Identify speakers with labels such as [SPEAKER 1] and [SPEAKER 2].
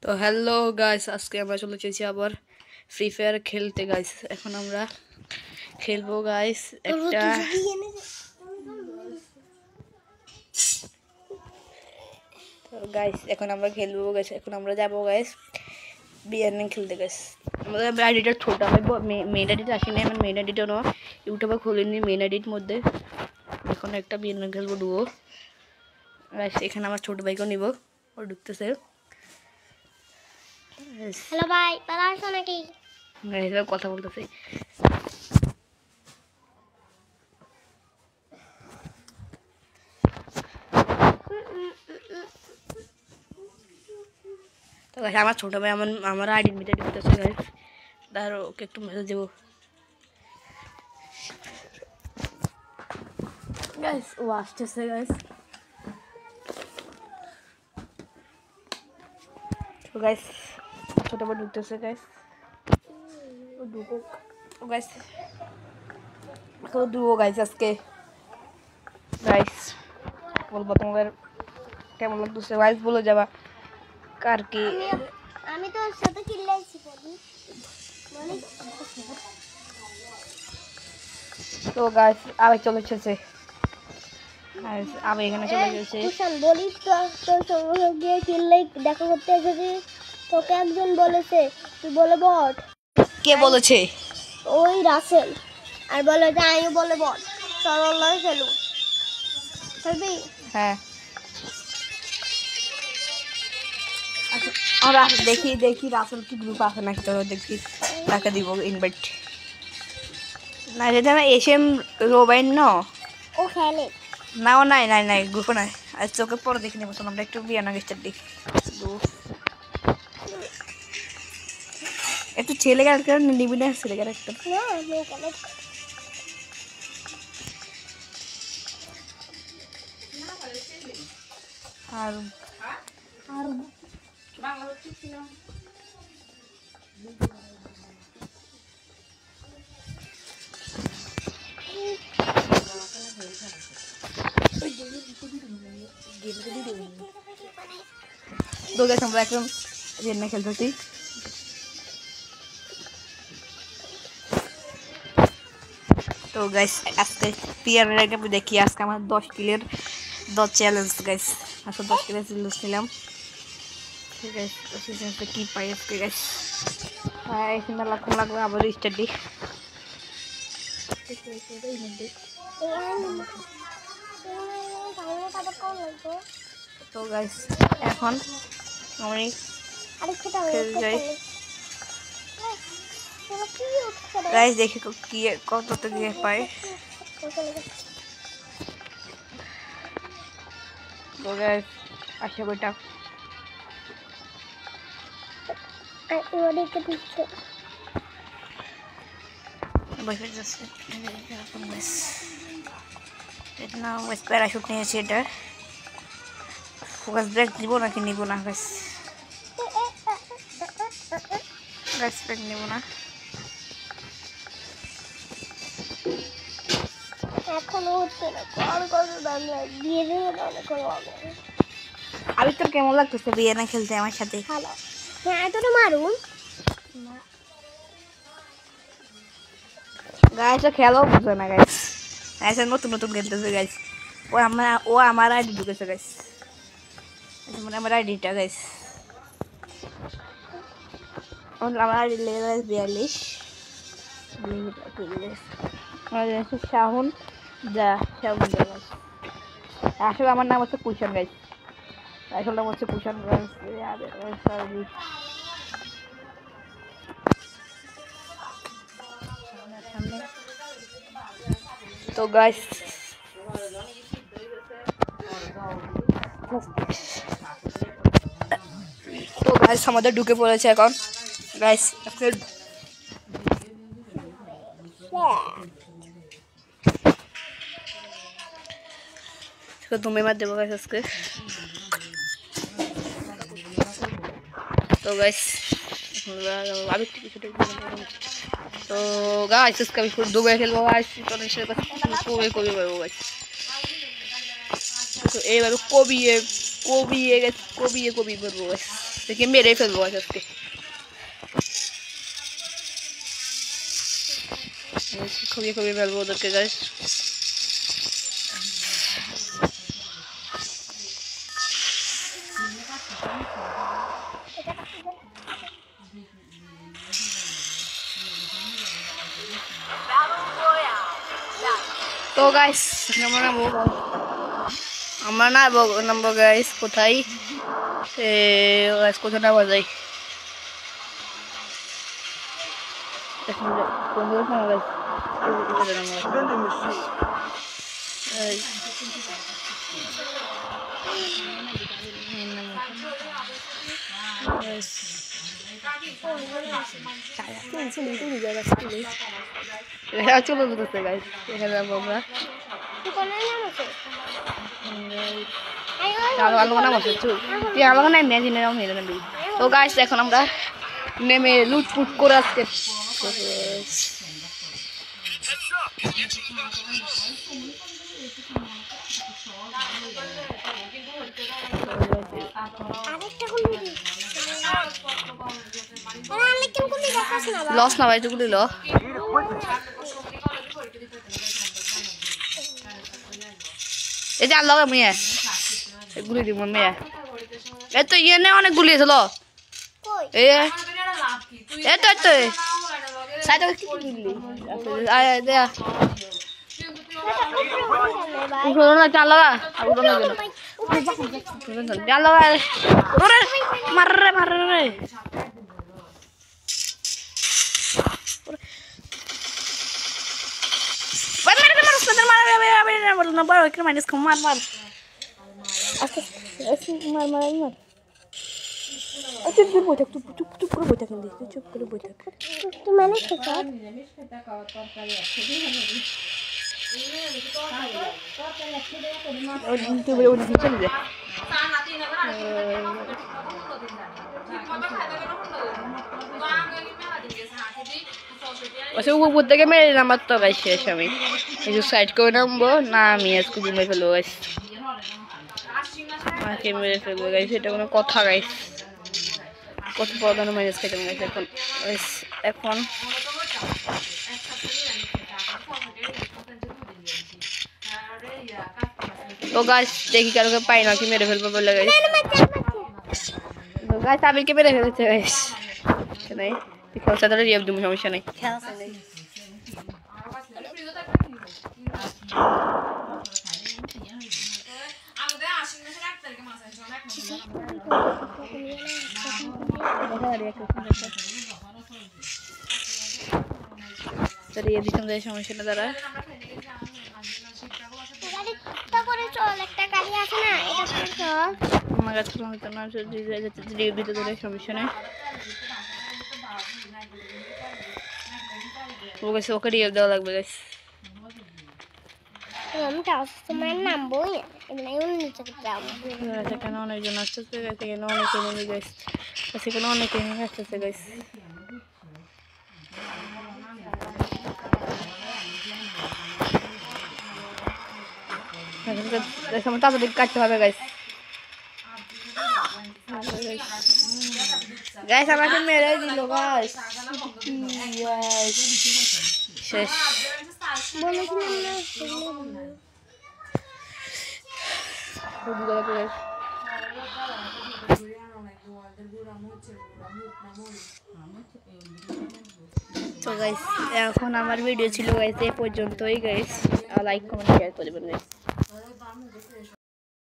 [SPEAKER 1] তো hello guys, আজকে আমরা চলে এসেছি আবার ফ্রি ফায়ার খেলতে গাইস। এখন আমরা খেলবো গাইস একটা এখন আমরা খেলবো গাইস। এখন আমরা যাবো গাইস বিয়ারনিং খেলতে গাইস। আমাদের আইডিটা ছোট হয়, মেন আইডিটা আসেনি, আমার মেন আইডিটা না ইউটিউবে খুলিনি মেন আইডির মধ্যে। এখন একটা বিয়ারনিং খেলবো ডুও গাইস। এখানে আমার ছোট ভাইকেও নিব, ও ঢুকতেছে।
[SPEAKER 2] হ্যালো ভাই, ভালো আছো নাকি?
[SPEAKER 1] কথা বলতেছি। তো গাইস আমার ছোট ভাই আমার আইডির ভিতরে ঢুকতেছে গাইস। তার ওকে একটু মেসেজ দেবো গাইস। ও আসতেছে গাইস। তো গাইস ছোট ভাই ঢুকতেছে গাইস। ও ঢুকুক গাইস, তো দুও গাইস আজকে গাইস। বলবো তোমাদের কেমন লাগতেছে গাইস, বলে যাবা কার কি।
[SPEAKER 2] আমি তো সাথে চিল্লাইছি বলি মানে।
[SPEAKER 1] তো গাইস আমি চলে এসেছে গাইস, আমি এখানে চলে এসেছি।
[SPEAKER 2] কুশান বলি তো, তোর সঙ্গে গিয়ে চিল্লাই দেখা করতে এসেছি, তোকে একজন বলেছে তুই বলে বট।
[SPEAKER 1] কে বলেছে?
[SPEAKER 2] ওই রাসেল। আর বলে যে আমি বলে বট, চল অনলাইন খেলু, খেলবি?
[SPEAKER 1] হ্যাঁ আমরা দেখি রাসেল কি গ্রুপ আছে নাকি, তো দেখি তাকে দিব ইনভাইট। না যেটা না এসএম রোবাইন ন
[SPEAKER 2] ও খেলে
[SPEAKER 1] না, ও নাই গ্রুপে নাই। আর চোখে পরে দেখে নেবো, আমরা একটু বিয়ানা গেস্টার দেখি। একটু ছেলে ক্যারেক্টার নিবি না? ছেলে ক্যারেক্টার
[SPEAKER 2] না, মেয়ে খেলে।
[SPEAKER 1] আর তো গাইস আমরা একদম রেন্না খেলতেছি। তো গাইস আজকে পিয়ারের আগে দেখি, আজকে আমার 10 কিলের 10 চ্যালেঞ্জ গাইস। আজকে 10 কিলের চ্যালেঞ্জ নিলাম। ঠিক আছে, কি পাই আজকে গাইস। এখানে লাগবে আবার স্টাডি। তো গাইস এখন আমি খেলতে যাই গাইস, দেখি কি কতটা গিয়ে পাই। তো গাইস আশা করি টাকা প্যারাশুট নিয়েছি। এটা ফোকাস ব্রেক দিব নাকি নিব না গাইস? গাইস ব্রেক নিব না।
[SPEAKER 2] এখনো হচ্ছে না, কল কত দাম দিয়ে দেবে তাহলে করে হবে।
[SPEAKER 1] আমি তোর কেমন লাগতেছে বিয়ানা খেলতে আমার সাথে?
[SPEAKER 2] ভালো। হ্যাঁ এতটা মারুন
[SPEAKER 1] গাইস, খেলাও বুঝে না গাইস। গাইস নতুন খেলতেছে গাইস। ও আমার আইডি ঢুকেছে গাইস, মানে আমার আইডিটা গাইস। আমার আইডি লেগে গাইস 42 শাহুন গাইস। আসলে আমার নাম হচ্ছে কুশান গাইস। আসলে নাম হচ্ছে কুশান গাইস। তো গাইস আমাদের ঢুকে পড়েছে এখন গাইস। তুমি মার দেবো গাইস আজকে। তো গাইস আমি তো গাইস আজকে আমি দুবাই খেলবো গাইস। কবি পারবো গাইস। তো এইভাবে কবি কবি বলবো গাইস, দেখে মেরে ফেলবো আজকে। কবি ফেলবো ওদেরকে গাইস। তো গাইস আমরা নামবো গাইস কোথায়, কোথায় নামা যায় চলে যেতেছে গাইস, এখানে নামবো আমরা। তো গাইস এখন আমরা নেমে লুটপুট করে আজকে লস না ভাই, টুকুলি ল এই যে আল্লাহ মেয়ে গুলি দিব মেয়ে, এই তো ইয়ে নে অনেক গুলি আছে ল এই তো সাইড মারে মাইনাস কম মার চুপ করে বই থাক, চুপ করে বই থাক, চুপ করে বই থাক।
[SPEAKER 2] তুই মানে খেতে
[SPEAKER 1] উপর থেকে মেরে নামার তো গাইছি আমি একটু সাইড করে নামবো না, আমি আজকে ঘুমে ফেলবো গাইছি, আমাকে মেরে ফেলবো গাইছি, এটা কোনো কথা গাইস, কত প্রধান মাইনাস খাইতাম গাইছি এখন তো গাছ দেখি কারোকে পাই না কি মেরে ফেলবো বলে গাইস, গাছ আবিরকে মেরে ফেলেছে গাইস, নাই খেলছে ধরে রিয়াব তুমি সমস্যা নেই। সমস্যাটা দ্বারা আমার কাছে সমস্যা নেই, ওকে রিয়াব দেওয়া লাগবে গাইস।
[SPEAKER 2] তোমার নামবো
[SPEAKER 1] সেখানে অনেকজন আসতেছে, সেখানে অনেকে নেমে গাইস, সেখানে অনেকে আসতেছে গাইস। তাড়াতাড়ি কাটতে হবে গাইস, গাইস আমাকে মেরে দিল গাইস, শেষ তো গাইস এখন আমার ভিডিও ছিল গাইস এই পর্যন্তই গাইস, লাইক কমেন্ট শেয়ার করবেন গাইস।